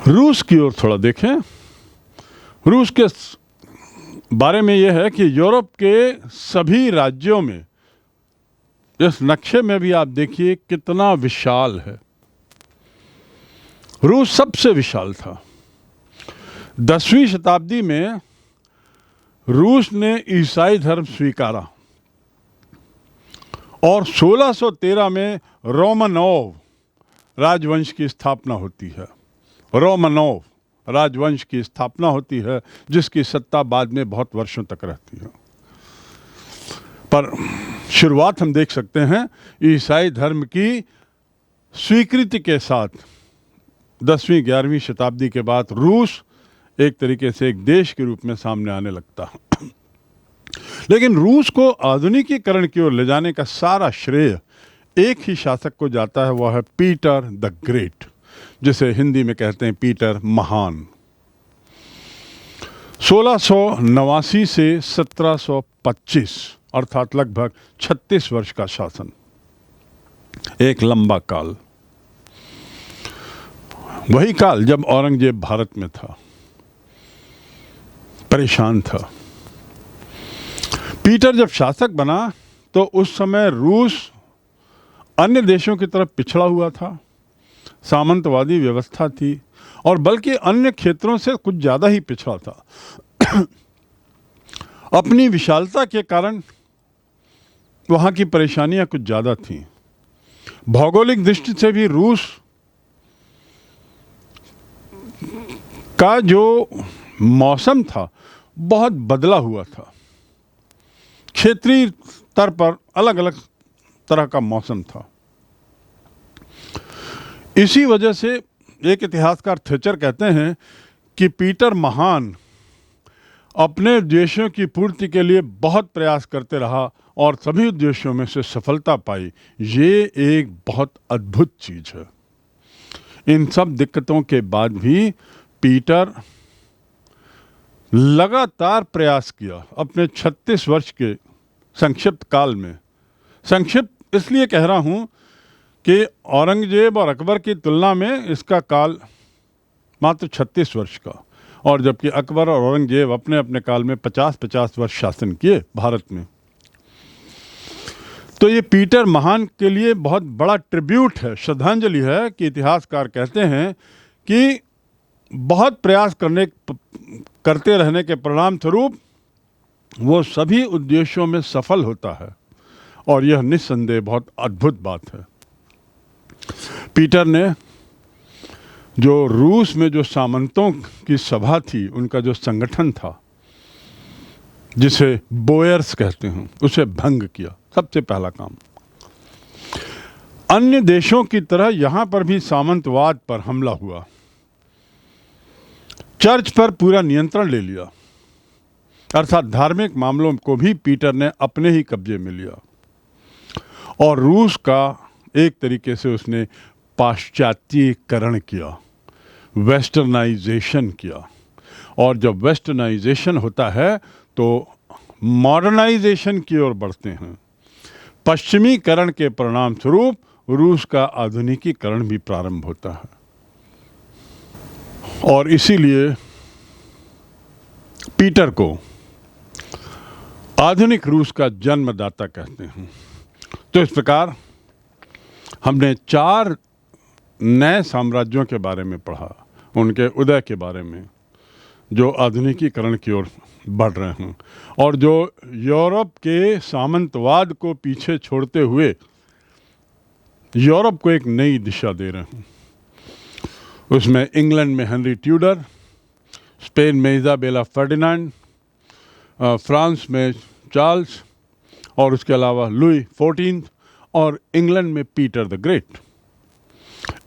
रूस की ओर थोड़ा देखें। रूस के बारे में यह है कि यूरोप के सभी राज्यों में, इस नक्शे में भी आप देखिए कितना विशाल है। रूस सबसे विशाल था। 10वीं शताब्दी में रूस ने ईसाई धर्म स्वीकारा और 1613 में रोमनोव राजवंश की स्थापना होती है। रोमनोव राजवंश की स्थापना होती है, जिसकी सत्ता बाद में बहुत वर्षों तक रहती है। पर शुरुआत हम देख सकते हैं ईसाई धर्म की स्वीकृति के साथ। 10वीं 11वीं शताब्दी के बाद रूस एक तरीके से एक देश के रूप में सामने आने लगता है। लेकिन रूस को आधुनिकीकरण की ओर ले जाने का सारा श्रेय एक ही शासक को जाता है, वह है पीटर द ग्रेट, जिसे हिंदी में कहते हैं पीटर महान। 1689 से 1725 अर्थात लगभग 36 वर्ष का शासन, एक लंबा काल। वही काल जब औरंगजेब भारत में था, परेशान था। पीटर जब शासक बना तो उस समय रूस अन्य देशों की तरफ पिछड़ा हुआ था, सामंतवादी व्यवस्था थी और बल्कि अन्य क्षेत्रों से कुछ ज़्यादा ही पिछड़ा था। अपनी विशालता के कारण वहाँ की परेशानियाँ कुछ ज़्यादा थीं। भौगोलिक दृष्टि से भी रूस का जो मौसम था बहुत बदला हुआ था। क्षेत्रीय स्तर पर अलग अलग तरह का मौसम था। इसी वजह से एक इतिहासकार थेचर कहते हैं कि पीटर महान अपने उद्देश्यों की पूर्ति के लिए बहुत प्रयास करते रहा और सभी उद्देश्यों में से सफलता पाई। ये एक बहुत अद्भुत चीज़ है। इन सब दिक्कतों के बाद भी पीटर लगातार प्रयास किया अपने 36 वर्ष के संक्षिप्त काल में। संक्षिप्त इसलिए कह रहा हूँ कि औरंगजेब और अकबर की तुलना में इसका काल मात्र 36 वर्ष का, और जबकि अकबर और औरंगजेब अपने अपने काल में 50-50 वर्ष शासन किए भारत में। तो ये पीटर महान के लिए बहुत बड़ा ट्रिब्यूट है, श्रद्धांजलि है कि इतिहासकार कहते हैं कि बहुत प्रयास करते रहने के परिणाम स्वरूप वो सभी उद्देश्यों में सफल होता है, और यह निस्संदेह बहुत अद्भुत बात है। पीटर ने जो रूस में जो सामंतों की सभा थी, उनका जो संगठन था जिसे बोयर्स कहते हैं, उसे भंग किया। सबसे पहला काम। अन्य देशों की तरह यहाँ पर भी सामंतवाद पर हमला हुआ। चर्च पर पूरा नियंत्रण ले लिया, अर्थात धार्मिक मामलों को भी पीटर ने अपने ही कब्जे में लिया और रूस का एक तरीके से उसने पाश्चात्यीकरण किया, वेस्टर्नाइजेशन किया। और जब वेस्टर्नाइजेशन होता है तो मॉडर्नाइजेशन की ओर बढ़ते हैं। पश्चिमीकरण के परिणाम स्वरूप रूस का आधुनिकीकरण भी प्रारंभ होता है, और इसीलिए पीटर को आधुनिक रूस का जन्मदाता कहते हैं। तो इस प्रकार हमने 4 नए साम्राज्यों के बारे में पढ़ा, उनके उदय के बारे में, जो आधुनिकीकरण की ओर बढ़ रहे हैं और जो यूरोप के सामंतवाद को पीछे छोड़ते हुए यूरोप को एक नई दिशा दे रहे हैं। उसमें इंग्लैंड में हेनरी ट्यूडर, स्पेन में इजाबेला फर्डिनांड, फ्रांस में चार्ल्स, और उसके अलावा लुई 14 और इंग्लैंड में पीटर द ग्रेट।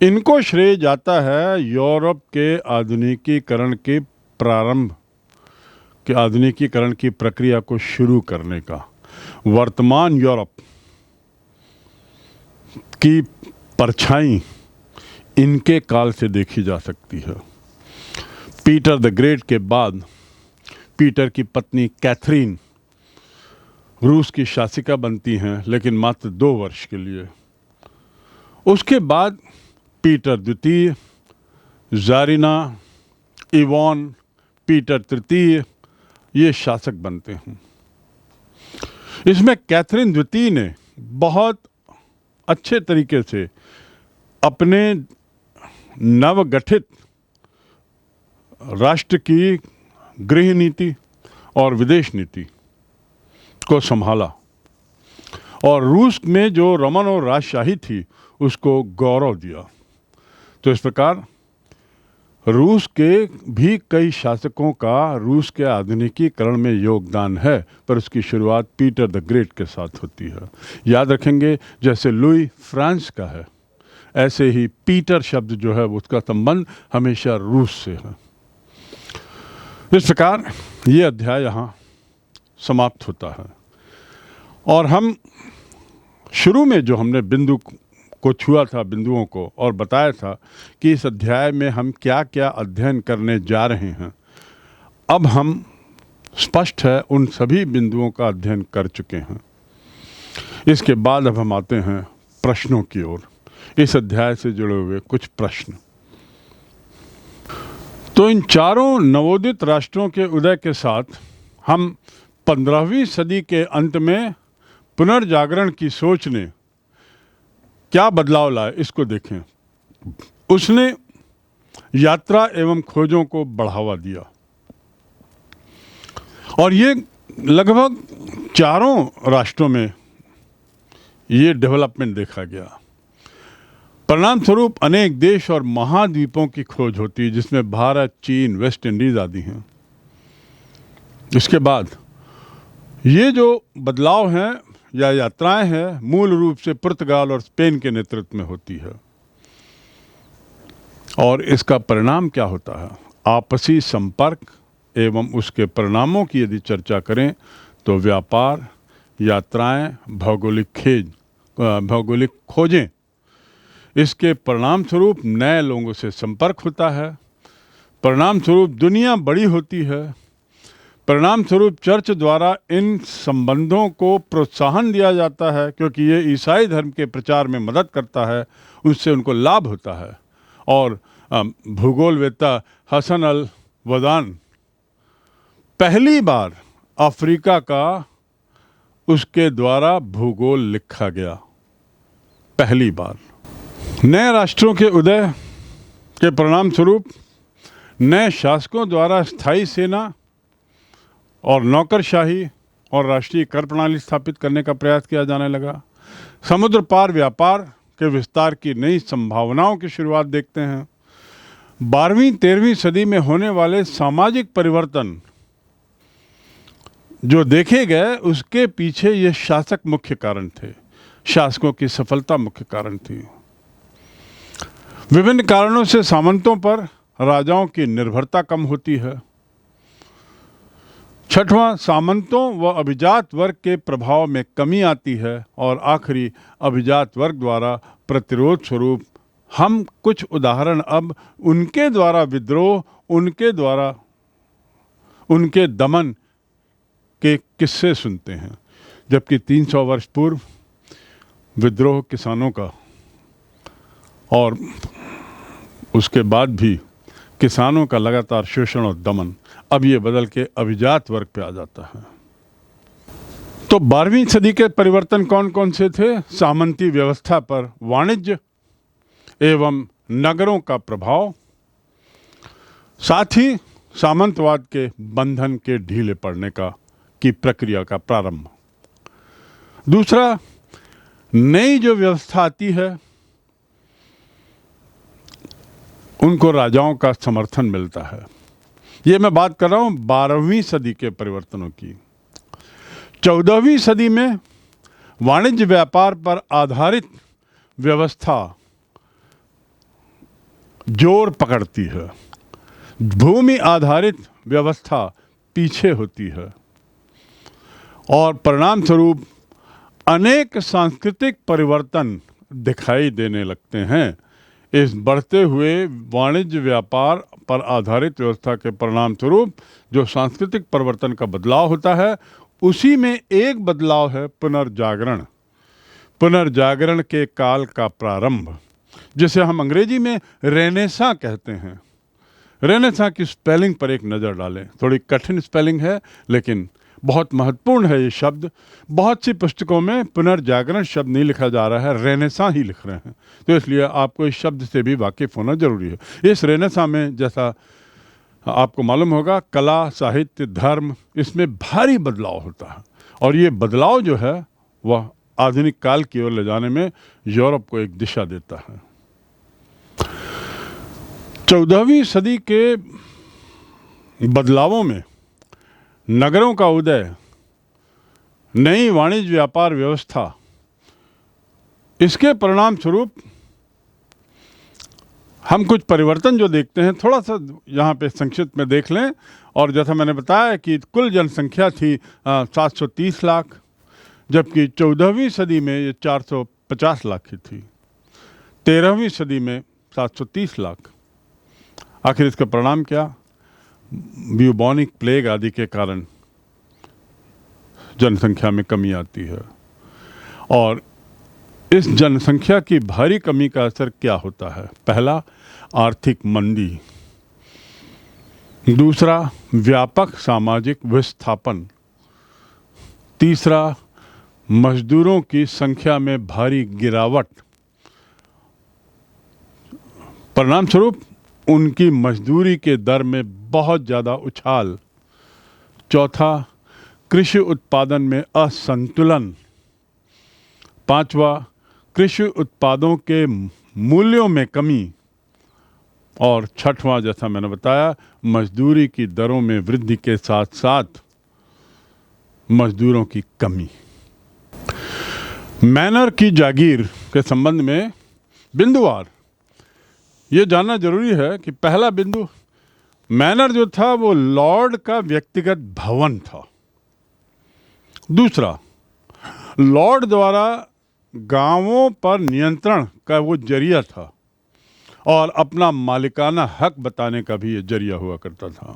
इनको श्रेय जाता है यूरोप के आधुनिकीकरण के प्रारंभ के, आधुनिकीकरण की प्रक्रिया को शुरू करने का। वर्तमान यूरोप की परछाई इनके काल से देखी जा सकती है। पीटर द ग्रेट के बाद पीटर की पत्नी कैथरीन रूस की शासिका बनती हैं, लेकिन मात्र 2 वर्ष के लिए। उसके बाद पीटर द्वितीय, जारीना, इवॉन, पीटर तृतीय ये शासक बनते हैं। इसमें कैथरीन द्वितीय ने बहुत अच्छे तरीके से अपने नवगठित राष्ट्र की गृह नीति और विदेश नीति को संभाला और रूस में जो रमन और राजशाही थी उसको गौरव दिया। तो इस प्रकार रूस के भी कई शासकों का रूस के आधुनिकीकरण में योगदान है, पर उसकी शुरुआत पीटर द ग्रेट के साथ होती है। याद रखेंगे, जैसे लुई फ्रांस का है, ऐसे ही पीटर शब्द जो है उसका संबंध हमेशा रूस से है। इस प्रकार ये अध्याय यहाँ समाप्त होता है और हम शुरू में जो हमने बिंदु को छुआ था, बिंदुओं को, और बताया था कि इस अध्याय में हम क्या क्या अध्ययन करने जा रहे हैं, अब हम स्पष्ट है उन सभी बिंदुओं का अध्ययन कर चुके हैं। इसके बाद अब हम आते हैं प्रश्नों की ओर, इस अध्याय से जुड़े हुए कुछ प्रश्न। तो इन चारों नवोदित राष्ट्रों के उदय के साथ हम 15वीं सदी के अंत में पुनर्जागरण की सोच ने क्या बदलाव लाए, इसको देखें। उसने यात्रा एवं खोजों को बढ़ावा दिया और ये लगभग चारों राष्ट्रों में ये डेवलपमेंट देखा गया। परिणाम स्वरूप अनेक देश और महाद्वीपों की खोज होती है, जिसमें भारत, चीन, वेस्ट इंडीज आदि हैं। इसके बाद ये जो बदलाव हैं या यात्राएं हैं, मूल रूप से पुर्तगाल और स्पेन के नेतृत्व में होती है। और इसका परिणाम क्या होता है? आपसी संपर्क एवं उसके परिणामों की यदि चर्चा करें तो व्यापार, यात्राएं, भौगोलिक खोजें, इसके परिणाम स्वरूप नए लोगों से संपर्क होता है, परिणाम स्वरूप दुनिया बड़ी होती है, परिणाम स्वरूप चर्च द्वारा इन संबंधों को प्रोत्साहन दिया जाता है क्योंकि ये ईसाई धर्म के प्रचार में मदद करता है, उससे उनको लाभ होता है। और भूगोलवेत्ता हसन अल वदान पहली बार अफ्रीका का उसके द्वारा भूगोल लिखा गया, पहली बार। नए राष्ट्रों के उदय के परिणाम स्वरूप नए शासकों द्वारा स्थायी सेना और नौकरशाही और राष्ट्रीय कर प्रणाली स्थापित करने का प्रयास किया जाने लगा। समुद्र पार व्यापार के विस्तार की नई संभावनाओं की शुरुआत देखते हैं। 12वीं-13वीं सदी में होने वाले सामाजिक परिवर्तन जो देखे गए, उसके पीछे ये शासक मुख्य कारण थे, शासकों की सफलता मुख्य कारण थी। विभिन्न कारणों से सामंतों पर राजाओं की निर्भरता कम होती है। छठवां, सामंतों व अभिजात वर्ग के प्रभाव में कमी आती है। और आखिरी, अभिजात वर्ग द्वारा प्रतिरोध स्वरूप हम कुछ उदाहरण अब उनके द्वारा विद्रोह, उनके दमन के किस्से सुनते हैं। जबकि 300 वर्ष पूर्व विद्रोह किसानों का और उसके बाद भी किसानों का लगातार शोषण और दमन, अब ये बदल के अभिजात वर्ग पे आ जाता है। तो 12वीं सदी के परिवर्तन कौन कौन से थे? सामंती व्यवस्था पर वाणिज्य एवं नगरों का प्रभाव, साथ ही सामंतवाद के बंधन के ढीले पड़ने की प्रक्रिया का प्रारंभ। दूसरा, नई जो व्यवस्था आती है उनको राजाओं का समर्थन मिलता है। ये मैं बात कर रहा हूं 12वीं सदी के परिवर्तनों की। 14वीं सदी में वाणिज्य व्यापार पर आधारित व्यवस्था जोर पकड़ती है, भूमि आधारित व्यवस्था पीछे होती है और परिणाम स्वरूप अनेक सांस्कृतिक परिवर्तन दिखाई देने लगते हैं। इस बढ़ते हुए वाणिज्य व्यापार पर आधारित व्यवस्था के परिणाम स्वरूप जो सांस्कृतिक परिवर्तन का बदलाव होता है, उसी में एक बदलाव है पुनर्जागरण। पुनर्जागरण के काल का प्रारंभ, जिसे हम अंग्रेजी में रेनेसां कहते हैं। रेनेसां की स्पेलिंग पर एक नज़र डालें, थोड़ी कठिन स्पेलिंग है लेकिन बहुत महत्वपूर्ण है ये शब्द। बहुत सी पुस्तकों में पुनर्जागरण शब्द नहीं लिखा जा रहा है, रेनेसां ही लिख रहे हैं, तो इसलिए आपको इस शब्द से भी वाकिफ होना जरूरी है। इस रेनेसां में, जैसा आपको मालूम होगा, कला, साहित्य, धर्म, इसमें भारी बदलाव होता है और ये बदलाव जो है वह आधुनिक काल की ओर ले जाने में यूरोप को एक दिशा देता है। 14वीं सदी के बदलावों में नगरों का उदय, नई वाणिज्य व्यापार व्यवस्था, इसके परिणाम स्वरूप हम कुछ परिवर्तन जो देखते हैं, थोड़ा सा यहाँ पे संक्षिप्त में देख लें। और जैसा मैंने बताया कि कुल जनसंख्या थी 730 लाख, जबकि 14वीं सदी में ये 450 लाख की थी, 13वीं सदी में 730 लाख। आखिर इसका परिणाम क्या? ब्यूबॉनिक प्लेग आदि के कारण जनसंख्या में कमी आती है। और इस जनसंख्या की भारी कमी का असर क्या होता है? पहला, आर्थिक मंदी। दूसरा, व्यापक सामाजिक विस्थापन। तीसरा, मजदूरों की संख्या में भारी गिरावट, परिणाम स्वरूप उनकी मजदूरी के दर में बहुत ज़्यादा उछाल। चौथा, कृषि उत्पादन में असंतुलन। पांचवा, कृषि उत्पादों के मूल्यों में कमी। और छठवां, जैसा मैंने बताया, मजदूरी की दरों में वृद्धि के साथ साथ मजदूरों की कमी। मैनर की जागीर के संबंध में बिंदुवार ये जानना जरूरी है कि पहला बिंदु, मैनर जो था वो लॉर्ड का व्यक्तिगत भवन था। दूसरा, लॉर्ड द्वारा गांवों पर नियंत्रण का वो जरिया था और अपना मालिकाना हक बताने का भी ये जरिया हुआ करता था।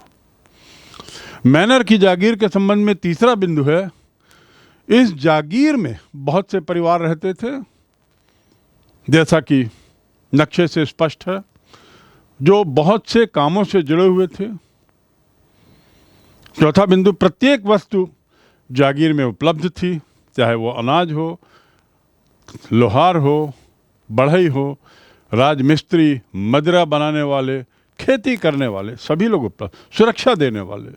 मैनर की जागीर के संबंध में तीसरा बिंदु है, इस जागीर में बहुत से परिवार रहते थे, जैसा कि नक्शे से स्पष्ट है, जो बहुत से कामों से जुड़े हुए थे। चौथा बिंदु, प्रत्येक वस्तु जागीर में उपलब्ध थी, चाहे वो अनाज हो, लोहार हो, बढ़ई हो, राजमिस्त्री, मदिरा बनाने वाले, खेती करने वाले, सभी लोग उपलब्ध, सुरक्षा देने वाले।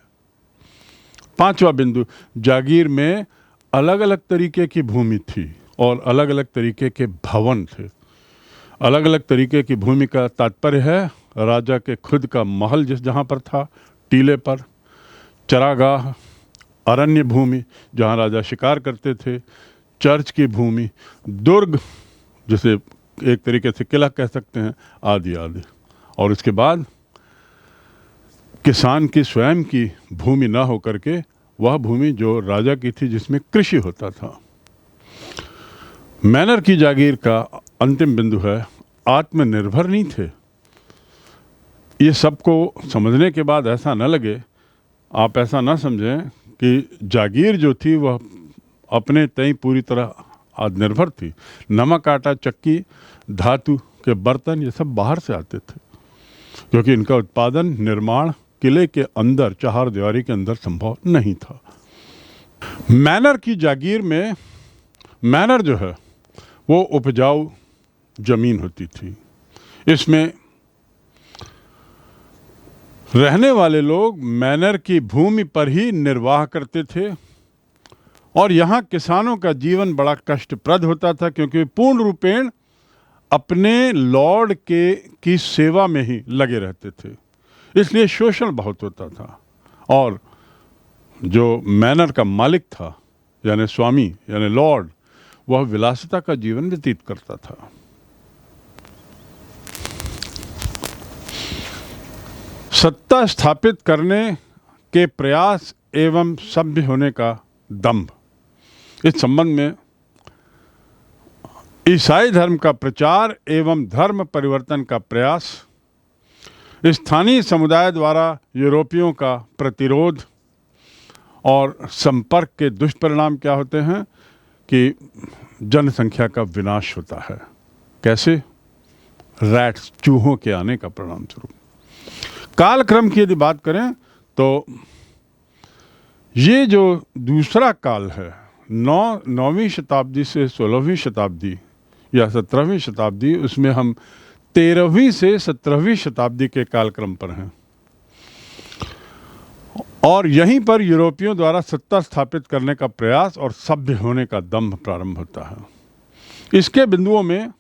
पांचवा बिंदु, जागीर में अलग अलग तरीके की भूमि थी और अलग अलग तरीके के भवन थे। अलग अलग तरीके की भूमि का तात्पर्य है राजा के खुद का महल जहाँ पर था, टीले पर, चरागाह, अरण्य भूमि जहाँ राजा शिकार करते थे, चर्च की भूमि, दुर्ग जिसे एक तरीके से किला कह सकते हैं, आदि आदि। और इसके बाद किसान की स्वयं की भूमि ना हो करके वह भूमि जो राजा की थी जिसमें कृषि होता था। मैनर की जागीर का अंतिम बिंदु है, आत्मनिर्भर नहीं थे। ये सबको समझने के बाद ऐसा न लगे, आप ऐसा ना समझें कि जागीर जो थी वह अपने तय पूरी तरह आत्मनिर्भर थी। नमक, आटा, चक्की, धातु के बर्तन, ये सब बाहर से आते थे, क्योंकि इनका उत्पादन, निर्माण किले के अंदर, चार दीवारी के अंदर संभव नहीं था। मैनर की जागीर में, मैनर जो है वो उपजाऊ जमीन होती थी। इसमें रहने वाले लोग मैनर की भूमि पर ही निर्वाह करते थे और यहाँ किसानों का जीवन बड़ा कष्टप्रद होता था, क्योंकि पूर्ण रूपेण अपने लॉर्ड की सेवा में ही लगे रहते थे, इसलिए शोषण बहुत होता था। और जो मैनर का मालिक था, यानी स्वामी, यानी लॉर्ड, वह विलासिता का जीवन व्यतीत करता था। सत्ता स्थापित करने के प्रयास एवं सभ्य होने का दंभ, इस संबंध में ईसाई धर्म का प्रचार एवं धर्म परिवर्तन का प्रयास, स्थानीय समुदाय द्वारा यूरोपियों का प्रतिरोध और संपर्क के दुष्परिणाम क्या होते हैं कि जनसंख्या का विनाश होता है। कैसे? रैट्स, चूहों के आने का परिणाम स्वरूप। कालक्रम की यदि बात करें तो ये जो दूसरा काल है, 9वीं शताब्दी से 16वीं शताब्दी या 17वीं शताब्दी, उसमें हम 13वीं से 17वीं शताब्दी के कालक्रम पर हैं और यहीं पर यूरोपियों द्वारा सत्ता स्थापित करने का प्रयास और सभ्य होने का दंभ प्रारंभ होता है। इसके बिंदुओं में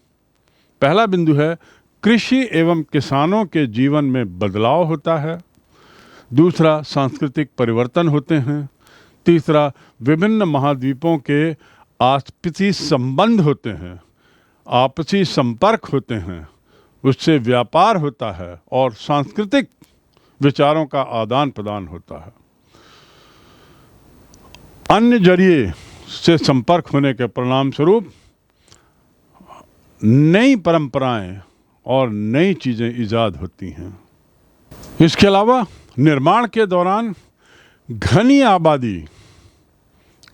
पहला बिंदु है कृषि एवं किसानों के जीवन में बदलाव होता है। दूसरा, सांस्कृतिक परिवर्तन होते हैं। तीसरा, विभिन्न महाद्वीपों के आपसी संबंध होते हैं, आपसी संपर्क होते हैं, उससे व्यापार होता है और सांस्कृतिक विचारों का आदान प्रदान होता है। अन्य जरिए से संपर्क होने के परिणाम स्वरूप नई परंपराएं और नई चीज़ें ईजाद होती हैं। इसके अलावा निर्माण के दौरान घनी आबादी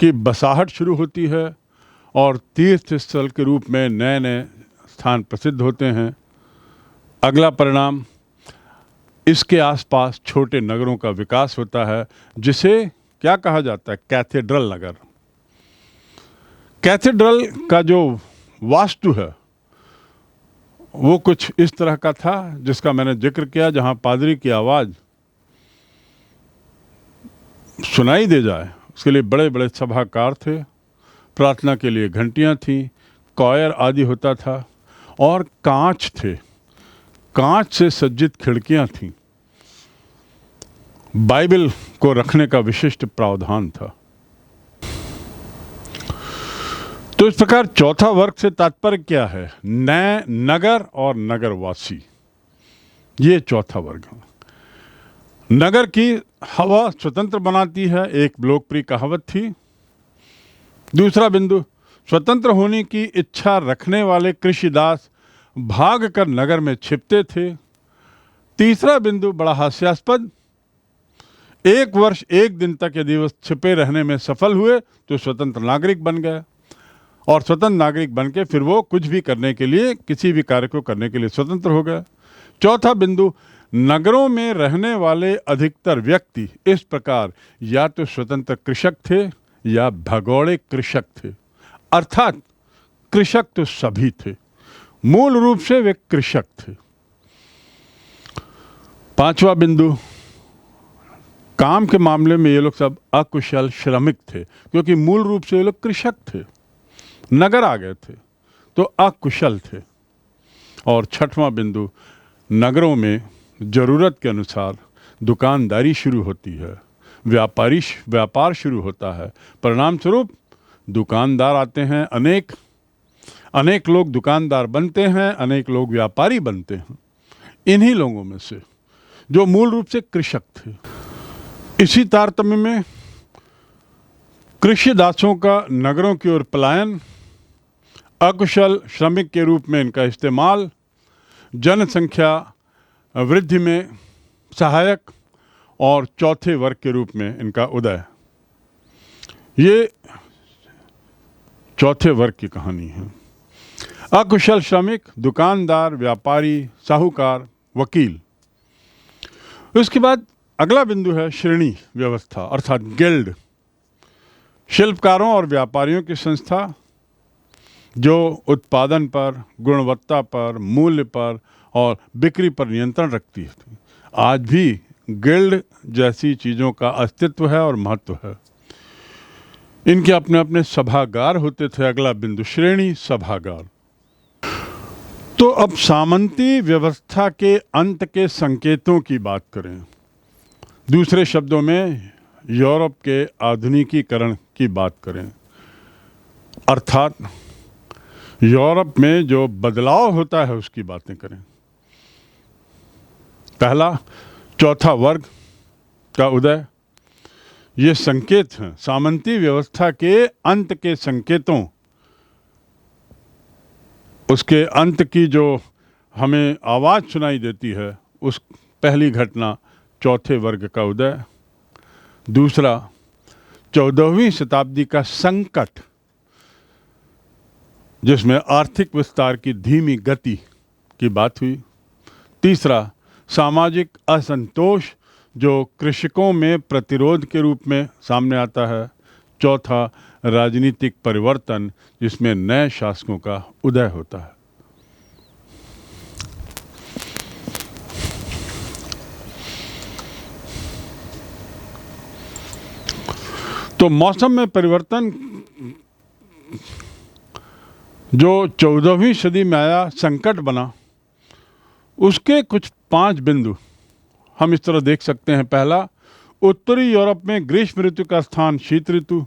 की बसाहट शुरू होती है और तीर्थ स्थल के रूप में नए नए स्थान प्रसिद्ध होते हैं। अगला परिणाम, इसके आसपास छोटे नगरों का विकास होता है, जिसे क्या कहा जाता है, कैथेड्रल नगर। कैथेड्रल का जो वास्तु है वो कुछ इस तरह का था जिसका मैंने जिक्र किया, जहां पादरी की आवाज़ सुनाई दे जाए उसके लिए बड़े बड़े सभागार थे, प्रार्थना के लिए घंटियां थीं, कॉयर आदि होता था और कांच थे, कांच से सज्जित खिड़कियां थीं। बाइबल को रखने का विशिष्ट प्रावधान था। तो इस प्रकार चौथा वर्ग से तात्पर्य क्या है, नए नगर और नगरवासी, ये चौथा वर्ग है। नगर की हवा स्वतंत्र बनाती है, एक लोकप्रिय कहावत थी। दूसरा बिंदु, स्वतंत्र होने की इच्छा रखने वाले कृषिदास भागकर नगर में छिपते थे। तीसरा बिंदु बड़ा हास्यास्पद, 1 वर्ष 1 दिन तक यदि वो छिपे रहने में सफल हुए तो स्वतंत्र नागरिक बन गए और स्वतंत्र नागरिक बन के फिर वो कुछ भी करने के लिए, किसी भी कार्य को करने के लिए स्वतंत्र हो गए। चौथा बिंदु, नगरों में रहने वाले अधिकतर व्यक्ति इस प्रकार या तो स्वतंत्र कृषक थे या भगोड़े कृषक थे, अर्थात कृषक तो सभी थे, मूल रूप से वे कृषक थे। पांचवा बिंदु, काम के मामले में ये लोग सब अकुशल श्रमिक थे, क्योंकि मूल रूप से ये लोग कृषक थे, नगर आ गए थे तो अकुशल थे। और छठवां बिंदु, नगरों में जरूरत के अनुसार दुकानदारी शुरू होती है, व्यापार शुरू होता है। परिणाम स्वरूप दुकानदार आते हैं, अनेक लोग दुकानदार बनते हैं, अनेक लोग व्यापारी बनते हैं, इन्हीं लोगों में से जो मूल रूप से कृषक थे। इसी तारतम्य में कृषि दासों का नगरों की ओर पलायन, अकुशल श्रमिक के रूप में इनका इस्तेमाल, जनसंख्या वृद्धि में सहायक और चौथे वर्ग के रूप में इनका उदय, ये चौथे वर्ग की कहानी है। अकुशल श्रमिक, दुकानदार, व्यापारी, साहूकार, वकील। उसके बाद अगला बिंदु है श्रेणी व्यवस्था अर्थात गिल्ड, शिल्पकारों और व्यापारियों की संस्था जो उत्पादन पर, गुणवत्ता पर, मूल्य पर और बिक्री पर नियंत्रण रखती थी। आज भी गिल्ड जैसी चीज़ों का अस्तित्व है और महत्व है। इनके अपने अपने सभागार होते थे। अगला बिंदु श्रेणी सभागार। तो अब सामंती व्यवस्था के अंत के संकेतों की बात करें, दूसरे शब्दों में यूरोप के आधुनिकीकरण की बात करें, अर्थात यूरोप में जो बदलाव होता है उसकी बातें करें। पहला, चौथा वर्ग का उदय, ये संकेत हैं सामंती व्यवस्था के अंत के संकेतों। उसके अंत की जो हमें आवाज़ सुनाई देती है, उस पहली घटना चौथे वर्ग का उदय। दूसरा, 14वीं शताब्दी का संकट, जिसमें आर्थिक विस्तार की धीमी गति की बात हुई। तीसरा, सामाजिक असंतोष जो कृषकों में प्रतिरोध के रूप में सामने आता है। चौथा, राजनीतिक परिवर्तन जिसमें नए शासकों का उदय होता है। तो मौसम में परिवर्तन जो 14वीं सदी में आया, संकट बना, उसके कुछ 5 बिंदु हम इस तरह देख सकते हैं। पहला, उत्तरी यूरोप में ग्रीष्म ऋतु का स्थान शीत ऋतु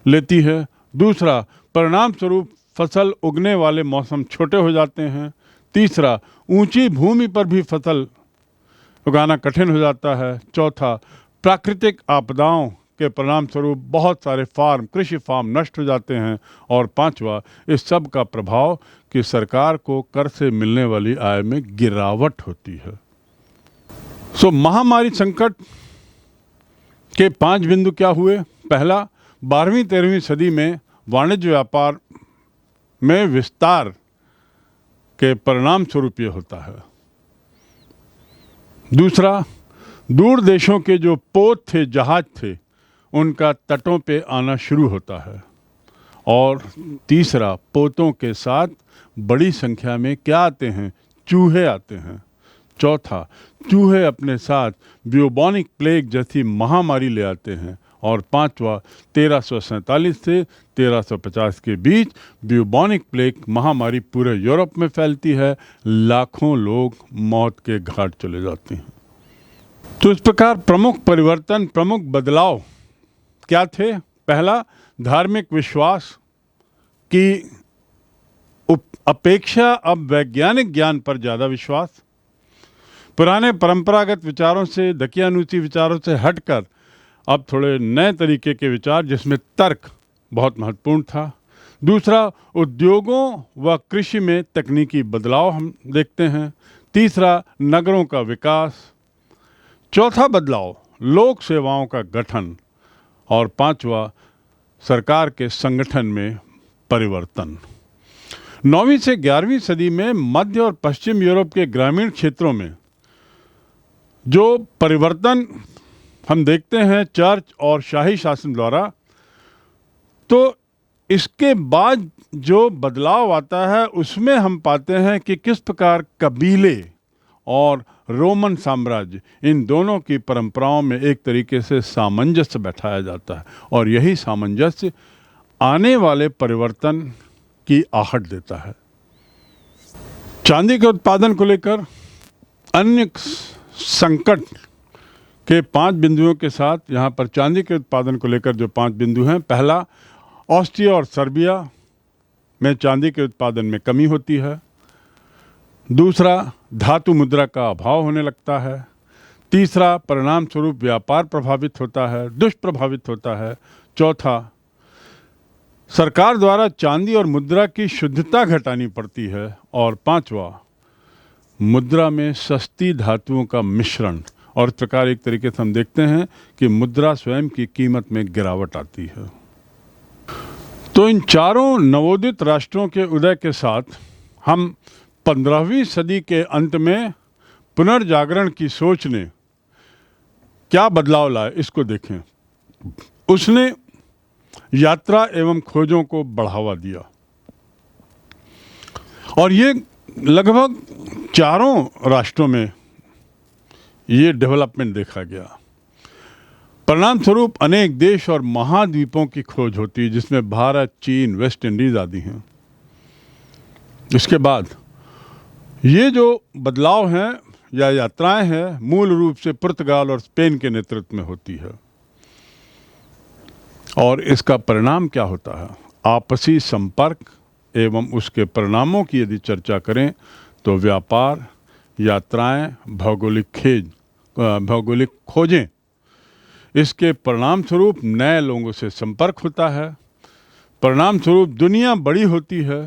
लेती है। दूसरा, परिणाम स्वरूप फसल उगने वाले मौसम छोटे हो जाते हैं। तीसरा, ऊंची भूमि पर भी फसल उगाना कठिन हो जाता है। चौथा, प्राकृतिक आपदाओं के परिणाम स्वरूप बहुत सारे कृषि फार्म नष्ट हो जाते हैं। और पांचवा, इस सब का प्रभाव कि सरकार को कर से मिलने वाली आय में गिरावट होती है। महामारी संकट के 5 बिंदु क्या हुए? पहला, 12वीं-13वीं सदी में वाणिज्य व्यापार में विस्तार के परिणाम स्वरूप ये होता है। दूसरा, दूर देशों के जो पोत थे, जहाज थे, उनका तटों पे आना शुरू होता है। और तीसरा, पोतों के साथ बड़ी संख्या में क्या आते हैं? चूहे आते हैं। चौथा, चूहे अपने साथ ब्यूबोनिक प्लेग जैसी महामारी ले आते हैं। और पांचवा, 1347 से 1350 के बीच ब्यूबोनिक प्लेग महामारी पूरे यूरोप में फैलती है। लाखों लोग मौत के घाट चले जाते हैं। तो इस प्रकार प्रमुख परिवर्तन, प्रमुख बदलाव क्या थे? पहला, धार्मिक विश्वास की अपेक्षा अब वैज्ञानिक ज्ञान पर ज़्यादा विश्वास। पुराने परंपरागत विचारों से, दकियानूसी विचारों से हटकर अब थोड़े नए तरीके के विचार जिसमें तर्क बहुत महत्वपूर्ण था। दूसरा, उद्योगों व कृषि में तकनीकी बदलाव हम देखते हैं। तीसरा, नगरों का विकास। चौथा बदलाव, लोक सेवाओं का गठन। और पांचवा, सरकार के संगठन में परिवर्तन। 9वीं से 11वीं सदी में मध्य और पश्चिम यूरोप के ग्रामीण क्षेत्रों में जो परिवर्तन हम देखते हैं चर्च और शाही शासन द्वारा, तो इसके बाद जो बदलाव आता है उसमें हम पाते हैं कि किस प्रकार कबीले और रोमन साम्राज्य, इन दोनों की परंपराओं में एक तरीके से सामंजस्य बैठाया जाता है। और यही सामंजस्य आने वाले परिवर्तन की आहट देता है। चांदी के उत्पादन को लेकर अन्य संकट के 5 बिंदुओं के साथ यहाँ पर चांदी के उत्पादन को लेकर जो 5 बिंदु हैं। पहला, ऑस्ट्रिया और सर्बिया में चांदी के उत्पादन में कमी होती है। दूसरा, धातु मुद्रा का अभाव होने लगता है। तीसरा, परिणाम स्वरूप व्यापार प्रभावित होता है, दुष्प्रभावित होता है। चौथा, सरकार द्वारा चांदी और मुद्रा की शुद्धता घटानी पड़ती है। और पांचवा, मुद्रा में सस्ती धातुओं का मिश्रण। और इस प्रकार एक तरीके से हम देखते हैं कि मुद्रा स्वयं की कीमत में गिरावट आती है। तो इन चारों नवोदित राष्ट्रों के उदय के साथ हम 15वीं सदी के अंत में पुनर्जागरण की सोच ने क्या बदलाव लाए, इसको देखें। उसने यात्रा एवं खोजों को बढ़ावा दिया और ये लगभग चारों राष्ट्रों में ये डेवलपमेंट देखा गया। परिणाम स्वरूप अनेक देश और महाद्वीपों की खोज होती है, जिसमें भारत, चीन, वेस्ट इंडीज आदि हैं। इसके बाद ये जो बदलाव हैं या यात्राएं हैं, मूल रूप से पुर्तगाल और स्पेन के नेतृत्व में होती है। और इसका परिणाम क्या होता है? आपसी संपर्क एवं उसके परिणामों की यदि चर्चा करें तो व्यापार, यात्राएं, भौगोलिक खोजें, इसके परिणाम स्वरूप नए लोगों से संपर्क होता है। परिणाम स्वरूप दुनिया बड़ी होती है।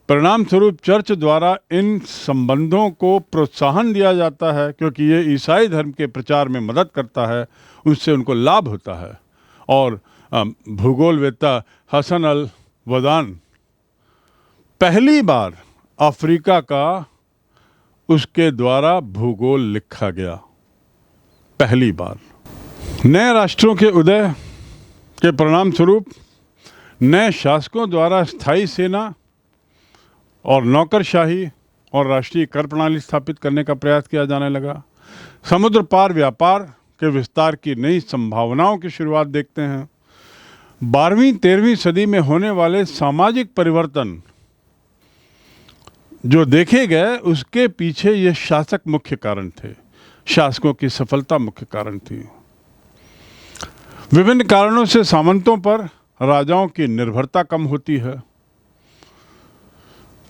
परिणाम स्वरूप चर्च द्वारा इन संबंधों को प्रोत्साहन दिया जाता है, क्योंकि ये ईसाई धर्म के प्रचार में मदद करता है, उससे उनको लाभ होता है। और भूगोलवेत्ता हसन अल वदान पहली बार अफ्रीका का उसके द्वारा भूगोल लिखा गया पहली बार। नए राष्ट्रों के उदय के परिणाम स्वरूप नए शासकों द्वारा स्थायी सेना और नौकरशाही और राष्ट्रीय कर प्रणाली स्थापित करने का प्रयास किया जाने लगा। समुद्र पार व्यापार के विस्तार की नई संभावनाओं की शुरुआत देखते हैं। 12वीं-13वीं सदी में होने वाले सामाजिक परिवर्तन जो देखे गए, उसके पीछे ये शासक मुख्य कारण थे, शासकों की सफलता मुख्य कारण थी। विभिन्न कारणों से सामंतों पर राजाओं की निर्भरता कम होती है।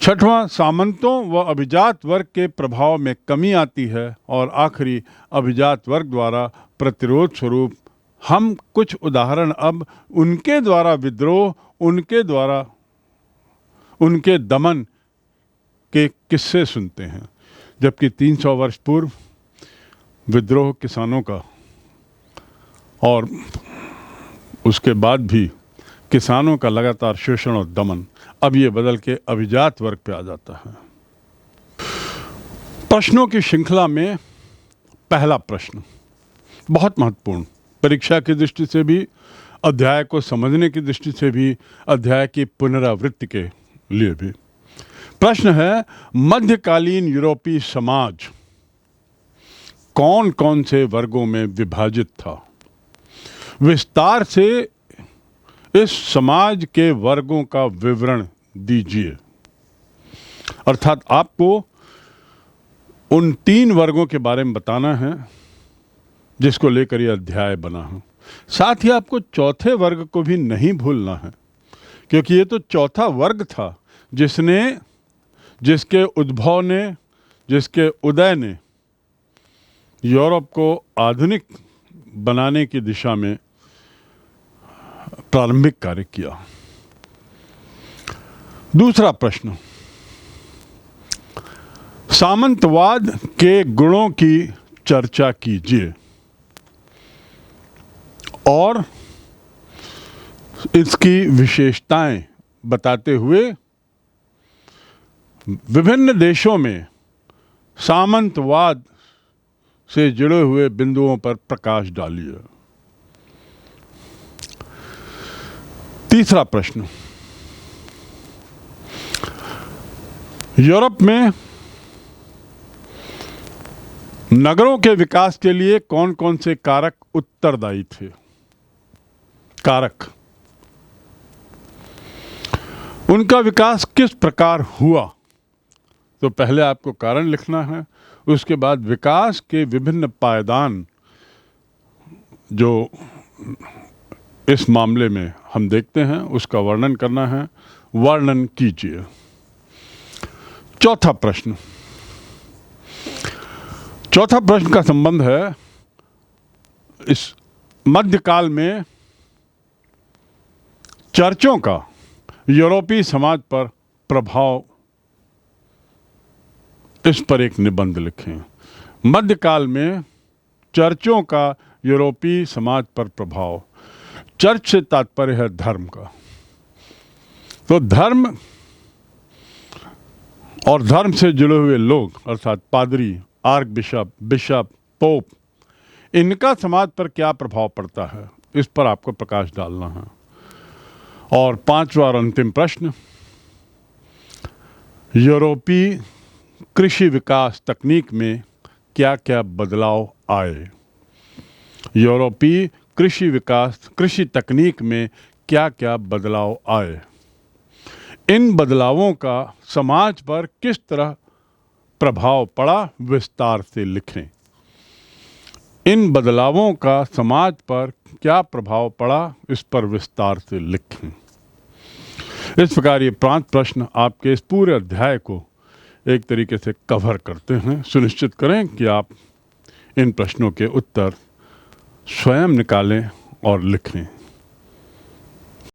छठवां, सामंतों व अभिजात वर्ग के प्रभाव में कमी आती है। और आखिरी, अभिजात वर्ग द्वारा प्रतिरोध स्वरूप हम कुछ उदाहरण अब उनके द्वारा विद्रोह, उनके द्वारा उनके दमन के किस्से सुनते हैं। जबकि 300 वर्ष पूर्व विद्रोह किसानों का और उसके बाद भी किसानों का लगातार शोषण और दमन, अब ये बदल के अभिजात वर्ग पे आ जाता है। प्रश्नों की श्रृंखला में पहला प्रश्न बहुत महत्वपूर्ण, परीक्षा की दृष्टि से भी, अध्याय को समझने की दृष्टि से भी, अध्याय की पुनरावृत्ति के लिए भी। प्रश्न है, मध्यकालीन यूरोपीय समाज कौन कौन से वर्गों में विभाजित था? विस्तार से इस समाज के वर्गों का विवरण दीजिए। अर्थात आपको उन 3 वर्गों के बारे में बताना है जिसको लेकर यह अध्याय बना है। साथ ही आपको चौथे वर्ग को भी नहीं भूलना है, क्योंकि ये तो चौथा वर्ग था जिसके उद्भव ने, जिसके उदय ने यूरोप को आधुनिक बनाने की दिशा में प्रारंभिक कार्य किया। दूसरा प्रश्न, सामंतवाद के गुणों की चर्चा कीजिए और इसकी विशेषताएं बताते हुए विभिन्न देशों में सामंतवाद से जुड़े हुए बिंदुओं पर प्रकाश डालिए। तीसरा प्रश्न, यूरोप में नगरों के विकास के लिए कौन कौन से कारक उत्तरदायी थे? कारक, उनका विकास किस प्रकार हुआ? तो पहले आपको कारण लिखना है, उसके बाद विकास के विभिन्न पायदान जो इस मामले में हम देखते हैं उसका वर्णन करना है। वर्णन कीजिए। चौथा प्रश्न का संबंध है इस मध्यकाल में चर्चों का यूरोपीय समाज पर प्रभाव, इस पर एक निबंध लिखें। मध्यकाल में चर्चों का यूरोपीय समाज पर प्रभाव। चर्च से तात्पर्य है धर्म का। तो धर्म और धर्म से जुड़े हुए लोग अर्थात पादरी, आर्क बिशप, पोप, इनका समाज पर क्या प्रभाव पड़ता है, इस पर आपको प्रकाश डालना है। और 5वां और अंतिम प्रश्न, यूरोपीय कृषि विकास तकनीक में क्या क्या बदलाव आए? यूरोपीय कृषि तकनीक में क्या क्या बदलाव आए? इन बदलावों का समाज पर किस तरह प्रभाव पड़ा, विस्तार से लिखें। इन बदलावों का समाज पर क्या प्रभाव पड़ा, इस पर विस्तार से लिखें। इस प्रकार ये 5 प्रश्न आपके इस पूरे अध्याय को एक तरीके से कवर करते हैं। सुनिश्चित करें कि आप इन प्रश्नों के उत्तर स्वयं निकालें और लिखें।